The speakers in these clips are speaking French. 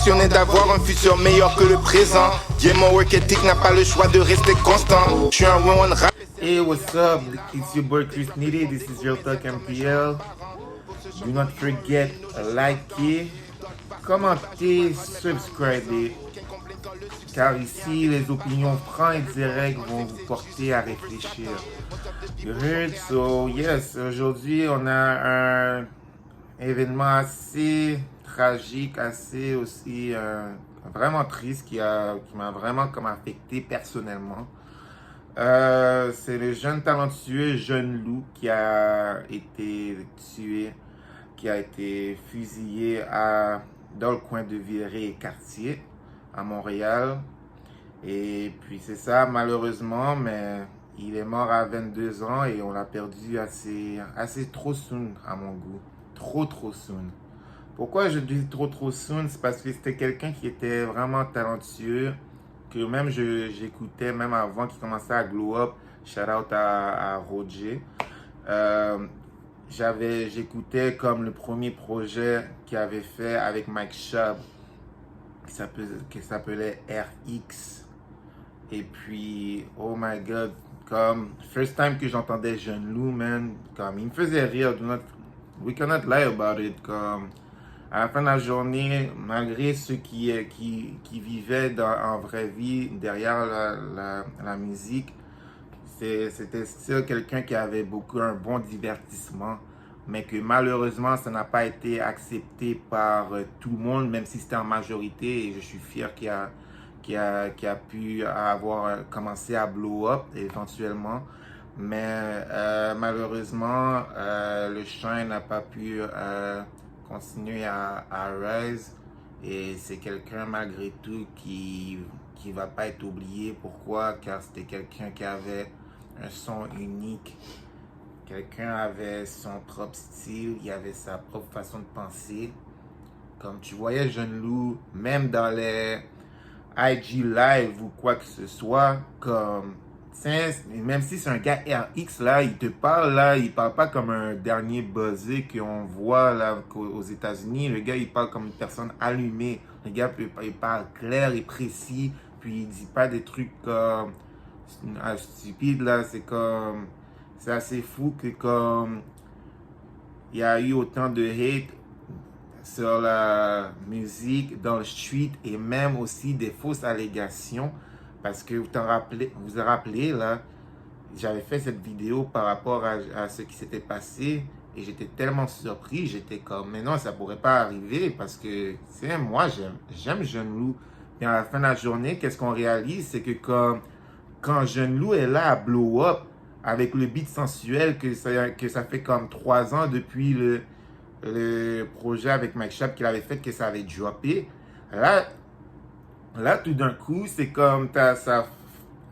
passionné d'avoir un futur meilleur que le présent. Yeah, mon work ethic n'a pas le choix de rester constant. Je suis un one rap. Hey, what's up? It's your boy Chris Nitty. This is Real Talk MPL. Do not forget liker, commenter, subscriber. Car ici, les opinions francs et directes vont vous porter à réfléchir. You heard? So, yes, aujourd'hui, on a un événement assez tragique, assez aussi vraiment triste qui m'a vraiment comme affecté personnellement. C'est le jeune talentueux Jeune Loup qui a été tué, qui a été fusillé dans le coin de Viré-et-Cartier à Montréal. Et puis c'est ça, malheureusement, mais il est mort à 22 ans et on l'a perdu assez trop soon à mon goût. Trop soon. Pourquoi je dis trop soon? C'est parce que c'était quelqu'un qui était vraiment talentueux, que même j'écoutais même avant qu'il commençait à glow up. Shout out à Roger. J'écoutais comme le premier projet qu'il avait fait avec Mike Schaub qui s'appelait RX. Et puis, oh my god, comme first time que j'entendais Jeune Loup, man, comme il me faisait rire. We cannot lie about it. Comme à la fin de la journée, malgré ceux qui vivaient en vraie vie derrière la musique, c'était still quelqu'un qui avait un bon divertissement, mais que malheureusement, ça n'a pas été accepté par tout le monde, même si c'était en majorité. Et je suis fier qu'il a pu avoir commencé à blow up éventuellement. Mais malheureusement, le chien n'a pas pu continuer à rise. Et c'est quelqu'un malgré tout qui va pas être oublié. Pourquoi? Car c'était quelqu'un qui avait un son unique. Quelqu'un avait son propre style, il avait sa propre façon de penser. Comme tu voyais Jeune Loup, même dans les IG Live ou quoi que ce soit, comme, même si c'est un gars RX là, il te parle là, il parle pas comme un dernier buzzé qu'on voit là aux États-Unis. Le gars, il parle comme une personne allumée. Le gars, il parle clair et précis, puis il dit pas des trucs comme stupides là. C'est assez fou que comme il y a eu autant de hate sur la musique, dans le street, et même aussi des fausses allégations, parce que vous vous rappelez là, j'avais fait cette vidéo par rapport à ce qui s'était passé, et j'étais tellement surpris, j'étais comme, mais non, ça pourrait pas arriver, parce que, moi, j'aime Jeune Loup. Et à la fin de la journée, qu'est-ce qu'on réalise, c'est que quand Jeune Loup est là à blow up, avec le beat sensuel, que ça fait comme 3 ans depuis le projet avec Mike Schaub qu'il avait fait, que ça avait droppé. Là tout d'un coup, c'est comme t'as sa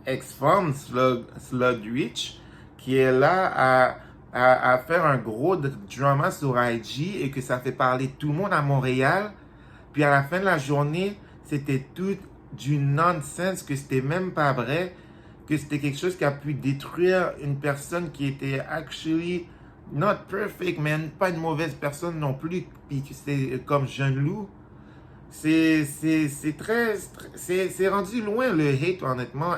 ex-femme, Slug Rich, qui est là à faire un gros drama sur IG et que ça fait parler tout le monde à Montréal. Puis à la fin de la journée, c'était tout du nonsense, que c'était même pas vrai, que c'était quelque chose qui a pu détruire une personne qui était actually not perfect, mais pas une mauvaise personne non plus, puis que c'est comme Jeune Loup. C'est rendu loin le hate, honnêtement.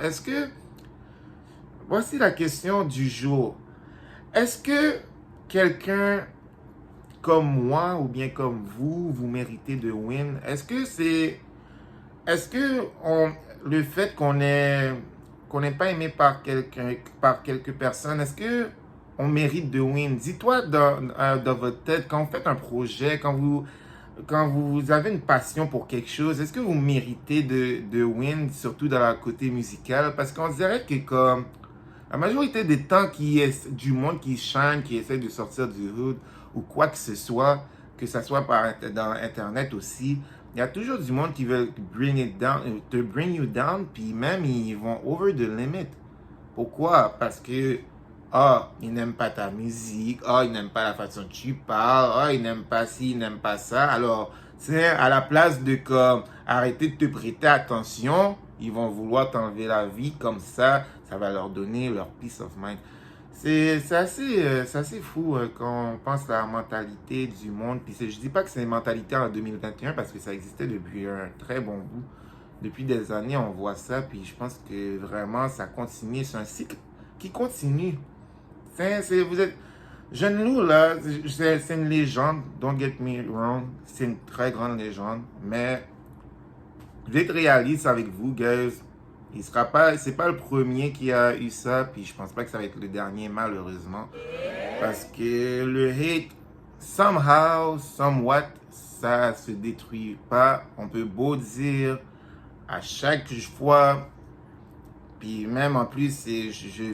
Voici la question du jour. Est-ce que quelqu'un comme moi ou bien comme vous méritez de win? Le fait qu'on n'est pas aimé par quelques personnes, est-ce que on mérite de win? Dis-toi dans votre tête, quand vous faites un projet, quand vous avez une passion pour quelque chose, est-ce que vous méritez de win, surtout dans le côté musical? Parce qu'on dirait que comme la majorité des temps du monde qui shine, qui essaie de sortir du hood ou quoi que ce soit dans Internet aussi, il y a toujours du monde qui veut bring you down, puis même ils vont over the limit. Pourquoi? Parce que ils n'aiment pas ta musique, ils n'aiment pas la façon dont tu parles, ils n'aiment pas ci, ils n'aiment pas ça. Alors, à la place de comme arrêter de te prêter attention, ils vont vouloir t'enlever la vie comme ça va leur donner leur peace of mind. c'est assez fou quand on pense à la mentalité du monde. Puis je dis pas que c'est une mentalité en 2021 parce que ça existait depuis un très bon bout. Depuis des années, on voit ça. Puis je pense que vraiment, ça continue. C'est un cycle qui continue. Vous êtes... Jeune Loup, là, c'est une légende. Don't get me wrong. C'est une très grande légende. Mais je vais être réaliste avec vous, guys. C'est pas le premier qui a eu ça, puis je pense pas que ça va être le dernier, malheureusement. Parce que le hate, somehow, somewhat, ça se détruit pas. On peut beau dire à chaque fois, puis même en plus,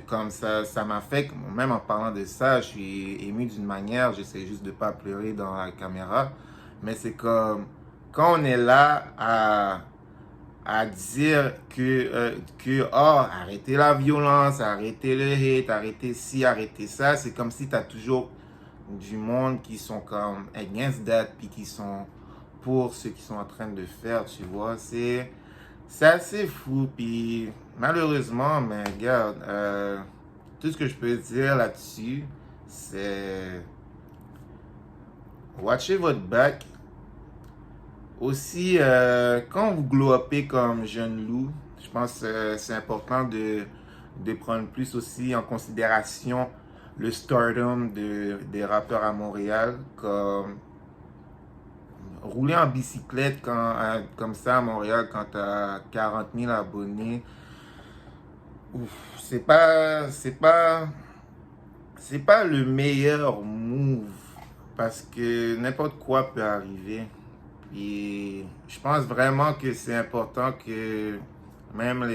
comme ça m'affecte, même en parlant de ça, je suis ému d'une manière, j'essaie juste de pas pleurer dans la caméra. Mais c'est comme, quand on est là à dire que arrêtez la violence, arrêtez le hate, arrêtez ci, arrêtez ça, c'est comme si tu as toujours du monde qui sont comme against that, puis qui sont pour ce qu'ils sont en train de faire, tu vois. C'est assez fou, puis malheureusement, mais regarde, tout ce que je peux dire là-dessus, c'est watchez votre back. Aussi, quand vous glow upez comme Jeune Loup, je pense que c'est important de prendre plus aussi en considération le stardom des rappeurs à Montréal, comme rouler en bicyclette comme ça à Montréal quand tu as 40 000 abonnés. C'est pas le meilleur move parce que n'importe quoi peut arriver. Et je pense vraiment que c'est important que même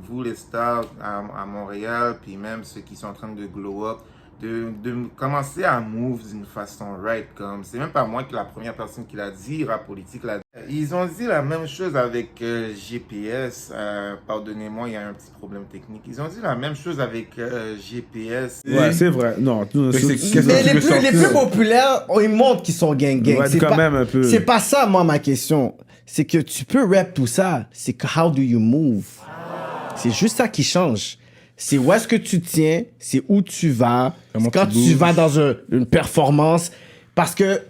vous les stars à Montréal, puis même ceux qui sont en train de glow up, de commencer à move d'une façon right. Comme c'est même pas moi qui est la première personne qui l'a dit, Rap Politique l'a dit. Ils ont dit la même chose avec GPS. Pardonnez-moi, il y a un petit problème technique. Ils ont dit la même chose avec GPS. Ouais, c'est vrai. Non, mais les plus populaires, ils montrent qu'ils sont gang-gang. Ouais, c'est quand pas, même un peu. C'est pas ça, moi, ma question. C'est que tu peux rap tout ça. C'est que how do you move? C'est juste ça qui change. C'est où est-ce que tu tiens, c'est où tu vas, quand tu vas dans une performance. Parce que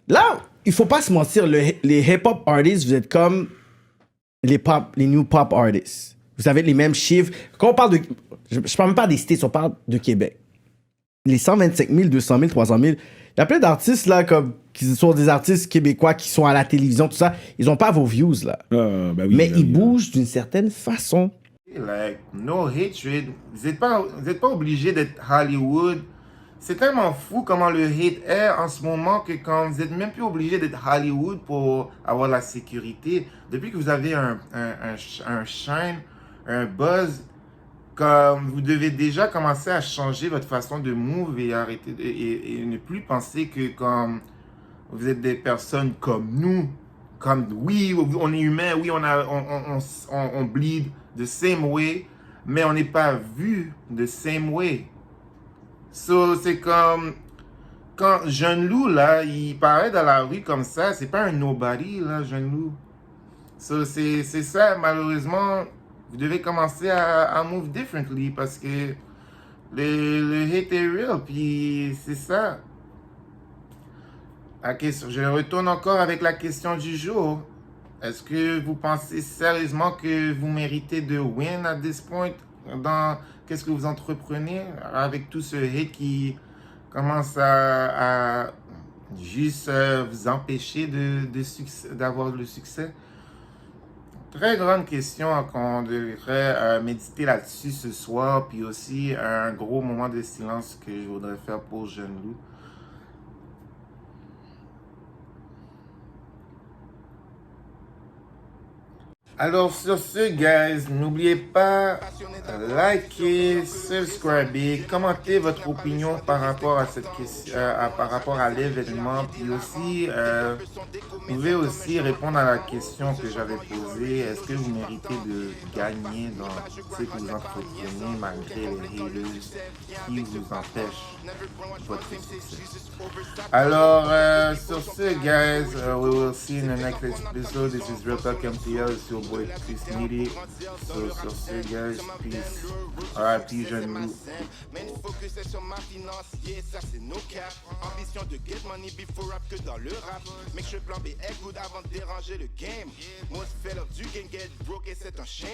là, il faut pas se mentir, les hip-hop artists, vous êtes comme les new pop artists. Vous avez les mêmes chiffres. Quand on parle de... Je parle même pas des States, on parle de Québec. Les 125 000, 200 000, 300 000, il y a plein d'artistes là, comme, qui sont des artistes québécois qui sont à la télévision, tout ça. Ils ont pas vos views là. Bah oui, mais ils bougent d'une certaine façon. Like, no hatred. Vous êtes pas obligé d'être Hollywood. C'est tellement fou comment le hate est en ce moment que quand vous êtes même plus obligé d'être Hollywood pour avoir la sécurité. Depuis que vous avez un shine, un buzz, comme vous devez déjà commencer à changer votre façon de move et arrêter et ne plus penser que comme vous êtes des personnes comme nous, comme oui, on est humain, oui, on bleed the same way, mais on n'est pas vu the same way. So, c'est comme quand Jeune Loup, là, il paraît dans la rue comme ça, c'est pas un nobody, là, Jeune Loup. So, c'est ça, malheureusement, vous devez commencer à move differently parce que le hate est real, puis c'est ça. Je retourne encore avec la question du jour. Est-ce que vous pensez sérieusement que vous méritez de win at this point dans qu'est-ce que vous entreprenez avec tout ce hate qui commence à juste vous empêcher d'avoir le succès? Très grande question qu'on devrait méditer là-dessus ce soir, puis aussi un gros moment de silence que je voudrais faire pour Jeune Loup. Alors sur ce, guys, n'oubliez pas liker, subscriber, commenter votre opinion par rapport à cette question, par rapport à l'événement, puis aussi vous pouvez aussi répondre à la question que j'avais posée. Est-ce que vous méritez de gagner dans ce que vous entreprenez malgré les haters qui vous empêchent votre succès? Alors sur ce, guys, we will see in the next episode. This is Real Talk MTL sur boy Chris Needy. So, sur ce, guys, peace. R.I.P. Jeune Loup. Mais le focus est sur ma financier, ça c'est no cap. Ambition de get money before rap que dans le rap. Make sure plan B est good avant de déranger le game. Most fell of du gang get broke et c'est un chien.